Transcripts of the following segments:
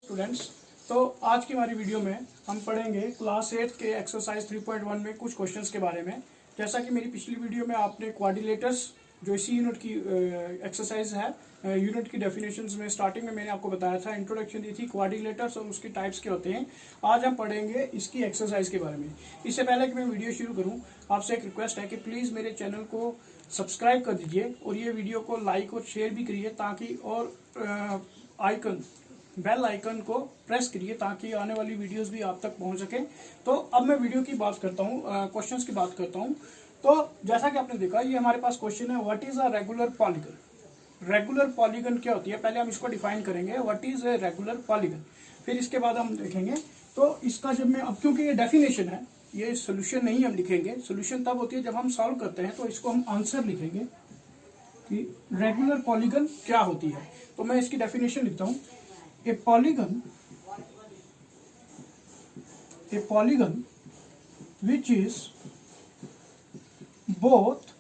Students, तो आज की हमारी वीडियो में हम पढ़ेंगे क्लास 8 के एक्सरसाइज 3.1 में कुछ क्वेश्चंस के बारे में। जैसा कि मेरी पिछली वीडियो में आपने क्वाड्रिलेटर्स जो इसी यूनिट की एक्सरसाइज है, यूनिट की डेफिनेशंस में स्टार्टिंग में मैंने आपको बताया था, इंट्रोडक्शन दी थी क्वाड्रिलेटर्स और उसके टाइप्स के होते हैं। आज हम पढ़ेंगे इसकी एक्सरसाइज के बारे में। इससे पहले कि मैं वीडियो शुरू करूं, आपसे एक रिक्वेस्ट है कि प्लीज़ मेरे चैनल को सब्सक्राइब कर दीजिए और ये वीडियो को लाइक और शेयर भी करिए, ताकि और बेल आइकन को प्रेस करिए ताकि आने वाली वीडियोस भी आप तक पहुंच सके। तो अब मैं वीडियो की बात करता हूं, क्वेश्चंस की बात करता हूं। तो जैसा कि आपने देखा, ये हमारे पास क्वेश्चन है, what is a regular polygon. Regular polygon क्या होती है, पहले हम इसको डिफाइन करेंगे, what is a regular polygon. फिर इसके बाद हम देखेंगे तो इसका जब मैं, अब क्योंकि ये डेफिनेशन है, ये सोल्यूशन नहीं हम लिखेंगे। सोल्यूशन तब होती है जब हम सॉल्व करते हैं, तो इसको हम आंसर लिखेंगे कि रेगुलर पॉलीगन क्या होती है। तो मैं इसकी डेफिनेशन लिखता हूं, a polygon which is both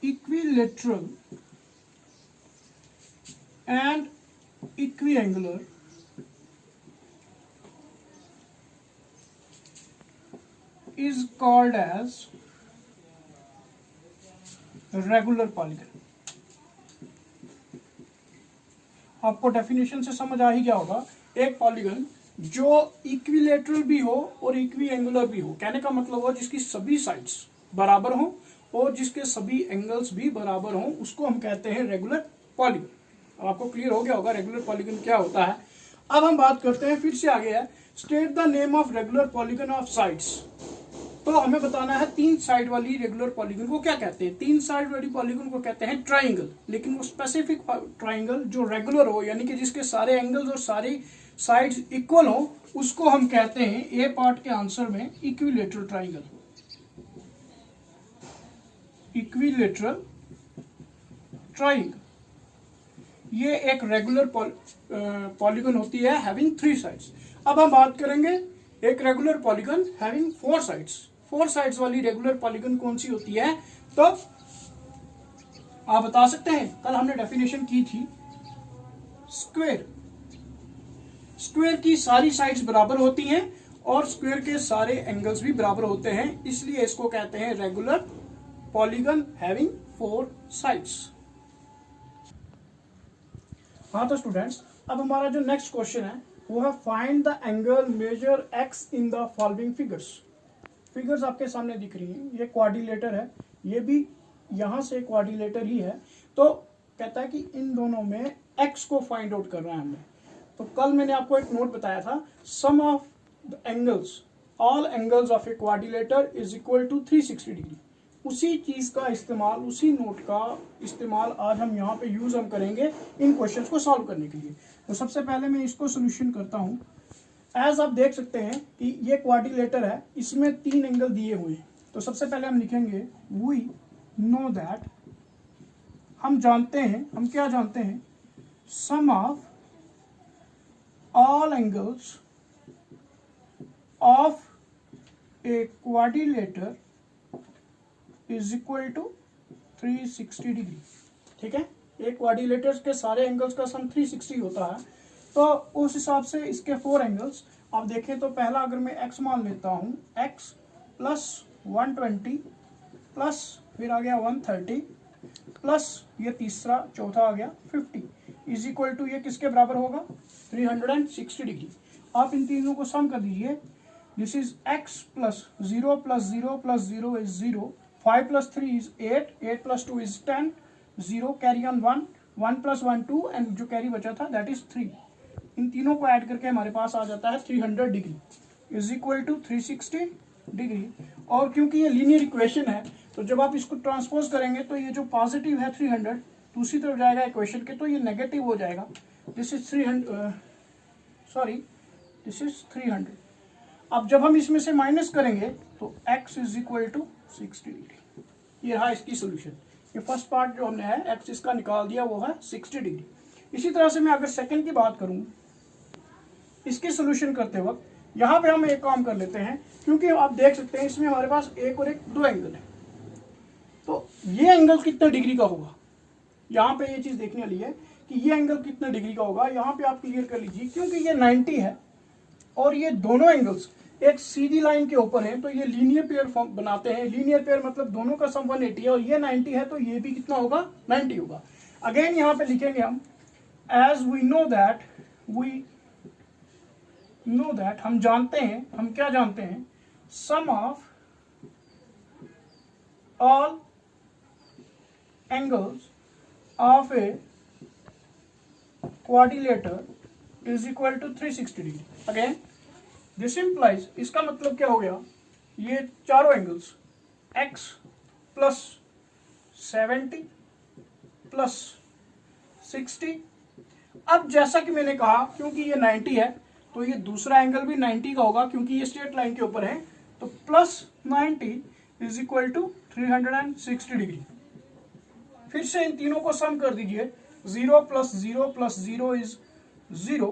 equilateral and equiangular is called as regular polygon। आपको डेफिनेशन से समझ आ ही गया होगा, एक पॉलीगन जो इक्विलेटरल भी हो और इक्वी एंगुलर भी हो, कहने का मतलब हो जिसकी सभी साइड्स बराबर हो और जिसके सभी एंगल्स भी बराबर हो, उसको हम कहते हैं रेगुलर पॉलीगन। आपको क्लियर हो गया होगा रेगुलर पॉलीगन क्या होता है। अब हम बात करते हैं, फिर से आगे है, state the name of regular polygon of sides. तो हमें बताना है तीन साइड वाली रेगुलर पॉलीगन को क्या कहते हैं। तीन साइड वाली पॉलीगन को कहते हैं ट्राइंगल, लेकिन वो स्पेसिफिक ट्राइंगल जो रेगुलर हो, यानी कि जिसके सारे एंगल्स और सारी साइड्स इक्वल हो, उसको हम कहते हैं, ए पार्ट के आंसर में, इक्विलेटरल ट्राइंगल। इक्विलेटरल ट्राइंगल ये एक रेगुलर पॉलीगन होती है हैविंग 3 साइड्स। अब हम बात करेंगे एक regular polygon having 4 sides. 4 sides वाली रेगुलर पॉलीगन कौन सी होती है, तो आप बता सकते हैं। कल हमने डेफिनेशन की थी, स्क्वायर। स्क्वायर की सारी साइड्स बराबर होती हैं और स्क्वायर के सारे एंगल्स भी बराबर होते हैं, इसलिए इसको कहते हैं रेगुलर पॉलीगन हैविंग 4 साइड्स। हाँ तो स्टूडेंट्स, अब हमारा जो नेक्स्ट क्वेश्चन है वो है, find the angle measure x in the following figures. Figures आपके सामने दिख रही हैं, ये क्वाड्रिलेटर है, ये भी यहां से क्वाड्रिलेटर ही है। तो कहता है कि इन दोनों में एक्स को फाइंड आउट करना है हमने। तो कल मैंने आपको एक नोट बताया था, sum of the angles, all angles of a quadrilateral is equal to 360 degree. उसी चीज का इस्तेमाल, उसी नोट का इस्तेमाल आज हम यहाँ पे यूज हम करेंगे इन क्वेश्चंस को सॉल्व करने के लिए। तो सबसे पहले मैं इसको सोल्यूशन करता हूँ। एज आप देख सकते हैं कि ये क्वाड्रिलेटर है, इसमें 3 एंगल दिए हुए हैं। तो सबसे पहले हम लिखेंगे, वी नो दैट, हम जानते हैं, हम क्या जानते हैं, sum of all angles of a quadrilateral is equal to 360 degree. ठीक है, एक क्वाड्रिलेटर्स के सारे एंगल्स का सम 360 होता है। तो उस हिसाब से इसके 4 एंगल्स आप देखें तो, पहला अगर मैं x मान लेता हूं, x प्लस 120 प्लस फिर आ गया 130 प्लस ये तीसरा चौथा आ गया 50 इज इक्वल टू, ये किसके बराबर होगा, 360 डिग्री। आप इन तीनों को सम कर दीजिए। This is x plus 0 plus 0 plus 0 is 0, 5 plus 3 is 8, 8 plus 2 is 10, 0 carry on 1, 1 plus 1 2 and जो कैरी बचा था that is 3। इन तीनों को ऐड करके हमारे पास आ जाता है 300 degree is equal to 360 degree. और क्योंकि ये लीनियर इक्वेशन है, तो जब आप इसको ट्रांसपोज करेंगे तो ये जो पॉजिटिव है 300 दूसरी तरफ जाएगा इक्वेशन के, तो ये नेगेटिव हो जाएगा। This is 300, sorry this is 300। अब जब हम इसमें से माइनस करेंगे तो x is equal to 60 degree. ये रहा इसकी सोल्यूशन। ये फर्स्ट पार्ट जो हमने है x इसका निकाल दिया, वो है 60 डिग्री। इसी तरह से मैं अगर सेकंड की बात करूं, इसकी सोल्यूशन करते वक्त यहाँ पे हम एक काम कर लेते हैं, क्योंकि आप देख सकते हैं इसमें हमारे पास एक और एक 2 एंगल है। तो ये एंगल कितने डिग्री का होगा, यहाँ पे ये चीज देखने वाली है कि ये एंगल कितने डिग्री का होगा, यहाँ पे आप क्लियर कर लीजिए। क्योंकि ये 90 है और ये दोनों एंगल्स एक सीधी लाइन के ऊपर हैं, तो ये लीनियर पेयर फॉर्म बनाते हैं। लीनियर पेयर मतलब दोनों का सम 180 है और ये 90 है, तो ये भी कितना होगा, 90 होगा। अगेन यहाँ पे लिखेंगे हम एज वी नो दैट, हम जानते हैं, हम क्या जानते हैं, sum of all angles of a quadrilateral is equal to 360 degree. Again this implies, इसका मतलब क्या हो गया, ये चारों एंगल्स x प्लस 70 प्लस 60। अब जैसा कि मैंने कहा, क्योंकि ये 90 है तो ये दूसरा एंगल भी 90 का होगा, क्योंकि ये स्ट्रेट लाइन के ऊपर है। तो plus 90 is equal to 360 degree. फिर से इन तीनों को सम कर दीजिए, 0 plus 0 plus 0 is 0,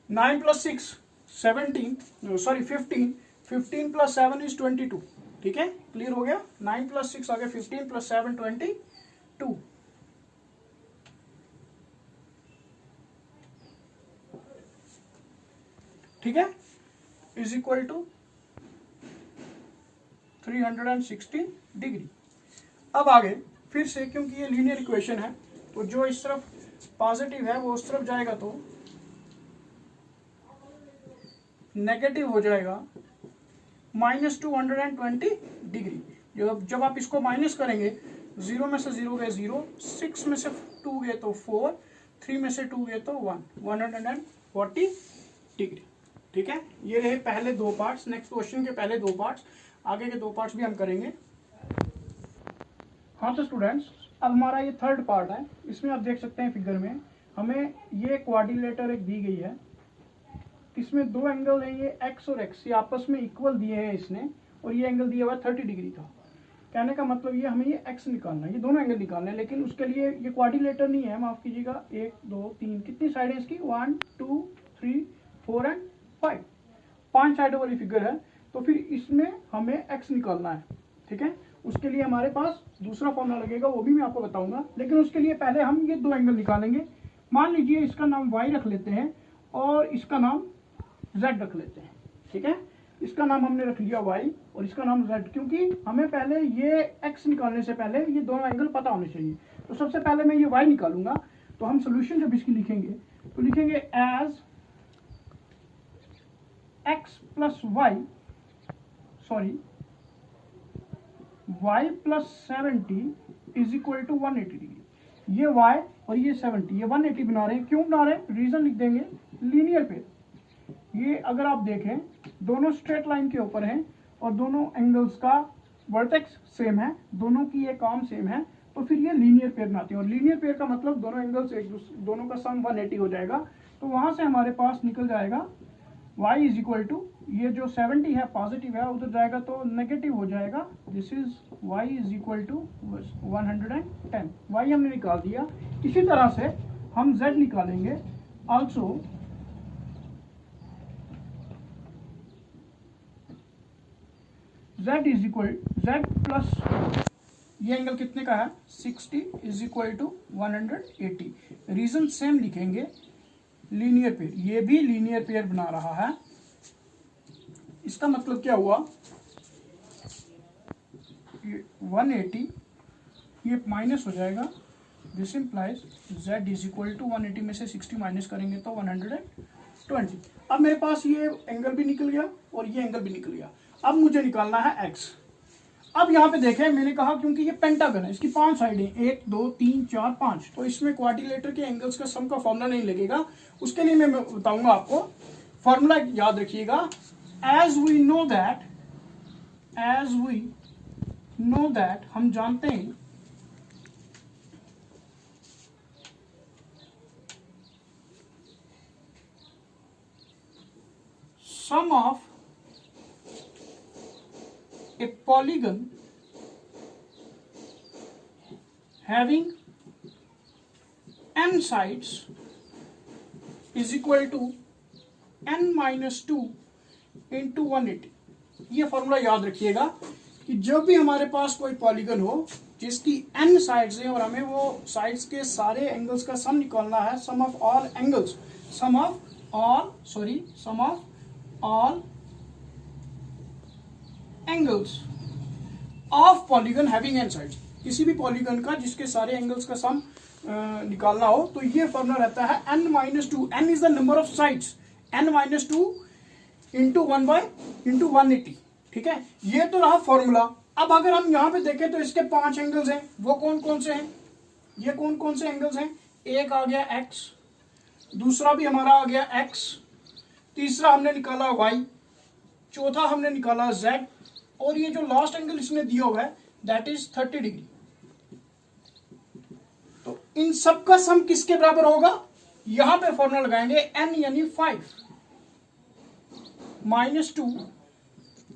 9 plus 6 17, sorry 15, 15 plus 7 is 22। ठीक है, क्लियर हो गया। 9 प्लस 6 आ गया 15 प्लस 7 22। ठीक है, इज इक्वल टू 360 डिग्री। अब आगे फिर से, क्योंकि ये लीनियर इक्वेशन है, तो जो इस तरफ पॉजिटिव है वो उस तरफ जाएगा तो नेगेटिव हो जाएगा -220 डिग्री। जब आप इसको माइनस करेंगे, 0 में से 0 गए 0, 6 में से 2 गए तो 4, 3 में से 2 गए तो 140 डिग्री। ठीक है, ये रहे पहले दो पार्ट्स, नेक्स्ट क्वेश्चन के पहले दो पार्ट्स। आगे के दो पार्ट्स भी हम करेंगे। हाँ तो स्टूडेंट्स, अब हमारा ये थर्ड पार्ट है। इसमें आप देख सकते हैं फिगर में, हमें ये क्वाड्रिलेटर एक दी गई है, इसमें दो एंगल है, ये x और x, ये आपस में इक्वल दिए हैं इसने, और ये एंगल दिया हुआ 30 डिग्री का। कहने का मतलब ये हमें ये x निकालना है, ये दोनों एंगल निकालना है, लेकिन उसके लिए ये क्वाड्रिलेटर नहीं है, माफ कीजिएगा। 1 2 3, कितनी साइड है इसकी, 1 2 3 4 एंड 5, 5 साइडों वाली फिगर है। तो फिर इसमें हमें x निकालना है। ठीक है, उसके लिए हमारे पास दूसरा फॉर्मूला लगेगा, वो भी मैं आपको बताऊंगा, लेकिन उसके लिए पहले हम ये दो एंगल निकालेंगे। मान लीजिए इसका नाम y रख लेते हैं और इसका नाम z रख लेते हैं। ठीक है, इसका नाम हमने रख लिया y और इसका नाम z, क्योंकि हमें पहले ये x निकालने से पहले ये दोनों एंगल पता होने चाहिए। तो सबसे पहले मैं ये y निकालूंगा। तो हम सोल्यूशन जब इसकी लिखेंगे तो लिखेंगे as x plus y, sorry y plus 70 is equal to 180 degree. ये y और ये 70, ये 180 बना रहे हैं। क्यों बना रहे हैं, रीजन लिख देंगे, लीनियर पे। ये अगर आप देखें, दोनों स्ट्रेट लाइन के ऊपर हैं और दोनों एंगल्स का वर्टेक्स सेम है, दोनों की एक आर्म सेम है, तो फिर ये लीनियर पेयर बनाते हैं। और लीनियर पेयर का मतलब दोनों एंगल्स एक दूसरे, दोनों का सम 180 हो जाएगा। तो वहां से हमारे पास निकल जाएगा y इज इक्वल टू, ये जो 70 है पॉजिटिव है, उधर जाएगा तो नेगेटिव हो जाएगा। This is y is equal to 110। y हमने निकाल दिया। इसी तरह से हम z निकालेंगे also. z is equal, z plus ये एंगल कितने का है, 60 is equal to 180। Reason same लिखेंगे, लीनियर पेयर, ये भी लीनियर पेयर बना रहा है। इसका मतलब क्या हुआ, 180 ये माइनस हो जाएगा। This implies z is equal to 180 में से 60 माइनस करेंगे तो 120। अब मेरे पास ये एंगल भी निकल गया और ये एंगल भी निकल गया। अब मुझे निकालना है x। अब यहाँ पे देखें, मैंने कहा क्योंकि ये पेंटागन है, इसकी 5 साइडें, 1 2 3 4 5, तो इसमें क्वाड्रिलेटर के एंगल्स का सम का फॉर्मूला नहीं लगेगा। उसके लिए मैं बताऊंगा आपको फॉर्मूला, याद रखिएगा। एज वी नो दैट, हम जानते हैं sum of a polygon having n sides is equal to n minus 2 into 180। ये फॉर्मूला याद रखिएगा कि जब भी हमारे पास कोई पॉलीगन हो जिसकी n साइड्स हैं और हमें वो साइड्स के सारे एंगल्स का सम निकालना है, sum of all angles, sum of all angles of polygon having n sides. किसी भी पॉलीगन का जिसके सारे एंगल्स का सम निकालना हो तो ये फॉर्मूला रहता है n-2, n is the number of sides, n-2 into 1/180। ठीक है, ये तो रहा फॉर्मूला। अब अगर हम यहां पे देखें तो इसके 5 एंगल्स हैं, वो कौन कौन से हैं, ये कौन कौन से एंगल्स हैं, एक आ गया x, दूसरा भी हमारा आ गया x, तीसरा हमने निकाला y, चौथा हमने निकाला z, और ये जो लास्ट एंगल इसने दिया हुआ है दैट इज 30 डिग्री। तो इन सब का सम किसके बराबर होगा, यहां पे फॉर्मूला लगाएंगे n यानी 5 -2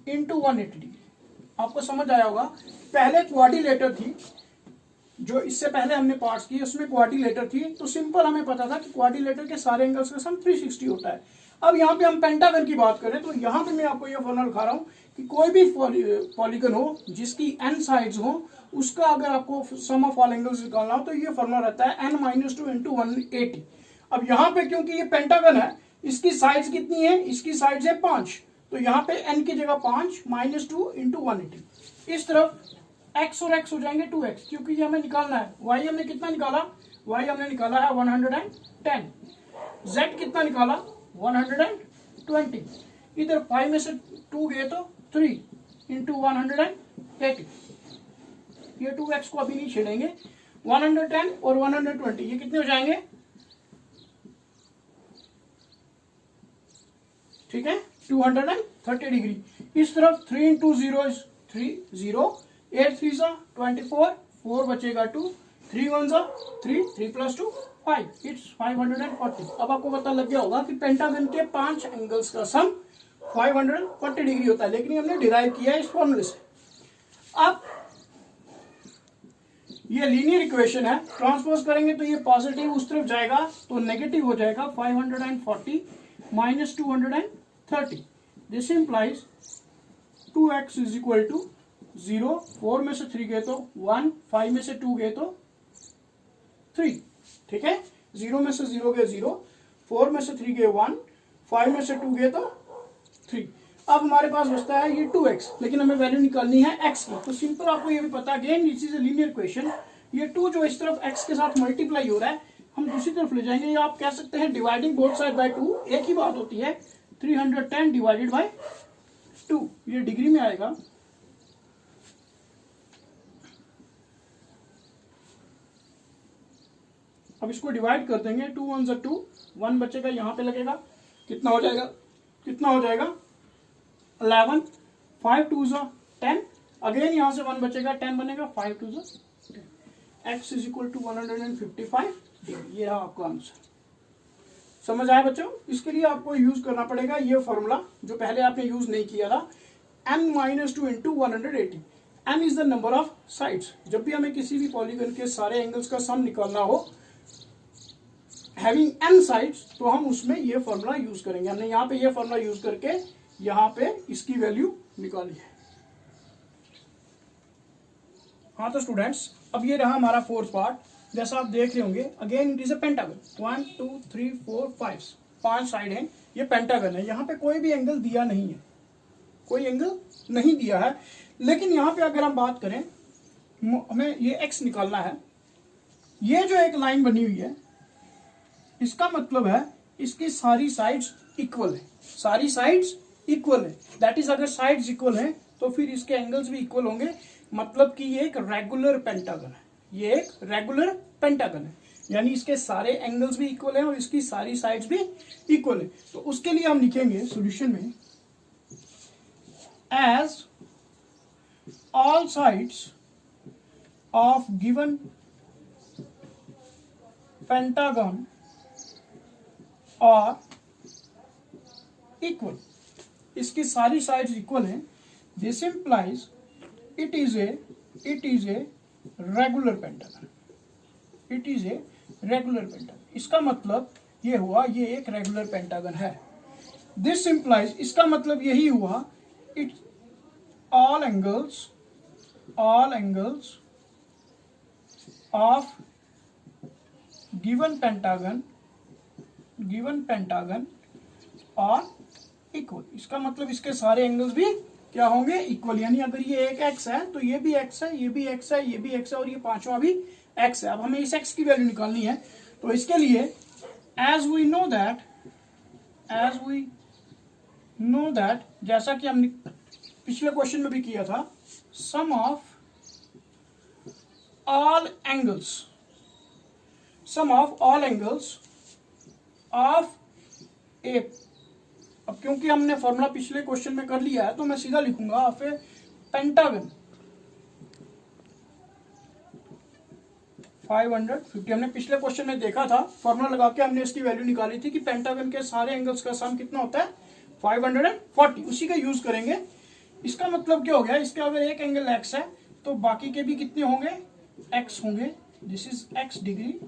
इंटू 180 डिग्री। आपको समझ आया होगा, पहले क्वाड्रिलेटर थी, जो इससे पहले हमने पार्ट्स किए उसमें क्वाड्रिलेटर थी, तो सिंपल हमें पता था कि क्वाड्रिलेटर के सारे एंगल्स का सम 360 होता है। अब यहाँ पे हम पेंटागन की बात करें तो यहाँ पे मैं आपको यह फॉर्मूला दिखा रहा हूँ कि कोई भी पॉलीगन हो जिसकी n साइड्स हो, उसका अगर आपको सम ऑफ ऑल एंगल्स निकालना हो तो ये फॉर्मूला रहता है n-2 इंटू 180। अब यहाँ पे क्योंकि ये पेंटागन है, इसकी साइड्स कितनी है, इसकी साइड्स है 5, तो यहाँ पे n की जगह 5 -2 इंटू 180। इस तरफ x और x हो जाएंगे 2x, क्योंकि ये हमें निकालना है। y हमने कितना निकाला, y हमने निकाला है 110, z कितना निकाला 120, इधर 5 में से 2 गए तो 3 इंटू 180, ये 2x को अभी नहीं छेड़ेंगे, 110 और 120 ये कितने हो जाएंगे, ठीक है 230 डिग्री। इस तरफ 3 इंटू 0 इज 3, 0, 8 3 24, 4 बचेगा 2, 3 1 3, 3 + 2 5, इट्स 540। अब आपको पता लग गया होगा कि पेंटागन के 5 एंगल्स का सम 540 डिग्री होता है, लेकिन हमने डिराइव किया है इस फॉर्मूले से। अब ये लीनियर इक्वेशन है, ट्रांसपोज करेंगे तो ये पॉजिटिव उस तरफ जाएगा तो नेगेटिव हो जाएगा, 540 - 230, this implies 2x is equal to 0, 4 में से 3 गए तो 1, 5 में से 2 गए तो 3, ठीक है, 0 में से 0 गए 0, 4 में से 3 गए 1, 5 में से 2 गए तो 3। अब हमारे पास बचता है ये 2x, लेकिन हमें वैल्यू निकालनी है x की, तो सिंपल आपको ये भी पता है, again this is a linear equation, ये 2 जो इस तरफ x के साथ मल्टीप्लाई हो रहा है हम दूसरी तरफ ले जाएंगे, या आप कह सकते हैं डिवाइडिंग बोथ साइड बाय 2, एक ही बात होती है, 310 डिवाइडेड बाय 2, ये डिग्री में आएगा। अब इसको डिवाइड कर देंगे, 2 1 = 2, 1 बचेगा यहाँ पे लगेगा, कितना हो जाएगा, 11, 5 2 10, अगेन यहाँ से 1 बचेगा, 10 बनेगा, 5 2 10, x इज इक्वल टू 155, ये रहा आपका आंसर। समझ आया बच्चों, इसके लिए आपको यूज करना पड़ेगा ये फॉर्मूला जो पहले आपने यूज नहीं किया था, n-2 into 180, n is the number of sides. जब भी हमें किसी भी पॉलीगन के सारे एंगल्स का सम निकालना हो हैविंग n साइड्स, तो हम उसमें ये फॉर्मूला यूज करेंगे। हमने यहाँ पे ये फॉर्मूला यूज करके यहाँ पे इसकी वैल्यू निकाली है। हाँ तो स्टूडेंट्स, अब ये रहा हमारा फोर्थ पार्ट, जैसा आप देख रहे होंगे, again it is a pentagon, 1 2 3 4 5, 5 side है, ये पेंटागन है। यहाँ पे कोई भी एंगल दिया नहीं है, कोई एंगल नहीं दिया है, लेकिन यहाँ पे अगर हम बात करें, हमें ये x निकालना है, ये जो एक लाइन बनी हुई है इसका मतलब है इसकी सारी साइड्स इक्वल है, सारी साइड्स इक्वल है, दैट इज अगर साइड्स इक्वल है तो फिर इसके एंगल्स भी इक्वल होंगे, मतलब कि ये एक रेगुलर पेंटागन है, ये एक रेगुलर पेंटागन है, यानी इसके सारे एंगल्स भी इक्वल है और इसकी सारी साइड्स भी इक्वल है। तो उसके लिए हम लिखेंगे सॉल्यूशन में, as all sides of given pentagon are equal, इसकी सारी साइड्स इक्वल हैं, this implies it is a regular pentagon, it is a regular pentagon. इसका मतलब ये हुआ ये एक रेगुलर पेंटागन है। दिस इंप्लाइज, इसका मतलब यही हुआ, it all angles of given pentagon are equal. इसका मतलब इसके सारे एंगल्स भी क्या होंगे, इक्वल। यानी अगर ये एक एक्स है तो ये भी एक्स है, ये भी एक्स है, ये भी एक्स है और ये पांचवा भी एक्स है। अब हमें इस एक्स की वैल्यू निकालनी है, तो इसके लिए एज वी नो दैट जैसा कि हमने पिछले क्वेश्चन में भी किया था, sum of all angles of ए। अब क्योंकि हमने फॉर्मूला पिछले क्वेश्चन में कर लिया है तो मैं सीधा लिखूंगा ऑफ ए पेंटागन 550। हमने पिछले क्वेश्चन में देखा था, फॉर्मूला लगा के हमने इसकी वैल्यू निकाली थी कि पेंटागन के सारे एंगल्स का सम कितना होता है 540। उसी का यूज करेंगे। इसका मतलब क्या हो गया, इसका अगर एक एंगल एक्स है तो बाकी के भी कितने होंगे, एक्स होंगे। This is x degree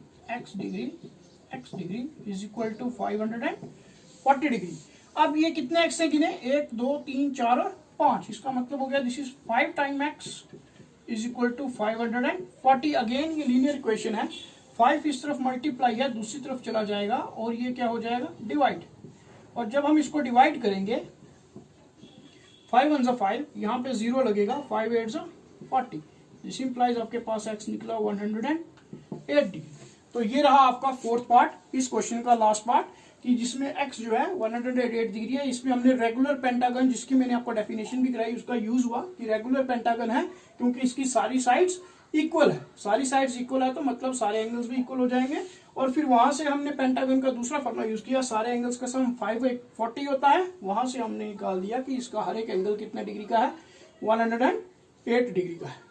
is equal to 540 degree. अब ये कितने एक्स है गिने, 1 2 3 4 और 5। इसका मतलब हो गया this is 5 time x is equal to 540। Again ये लीनियर इक्वेशन है, 5 इस तरफ मल्टीप्लाई है, दूसरी तरफ चला जाएगा और ये क्या हो जाएगा, डिवाइड। और जब हम इसको डिवाइड करेंगे 5 1 5, यहाँ पे 0 लगेगा, 5 8 40। दिस इंप्लाइज आपके पास एक्स निकला 108 डिग्री। तो ये रहा आपका फोर्थ पार्ट इस क्वेश्चन का, लास्ट पार्ट, कि जिसमें x जो है 108 डिग्री है। इसमें हमने रेगुलर पेंटागन, जिसकी मैंने आपको डेफिनेशन भी कराई, उसका यूज हुआ कि रेगुलर पेंटागन है क्योंकि इसकी सारी साइड्स इक्वल है। सारी साइड्स इक्वल है तो मतलब सारे एंगल्स भी इक्वल हो जाएंगे। और फिर वहां से हमने पेंटागन का दूसरा फॉर्मूला यूज किया, सारे एंगल्स का सम 540 होता है। वहां से हमने निकाल दिया कि इसका हर एक एंगल कितने डिग्री का है, 108 डिग्री का है।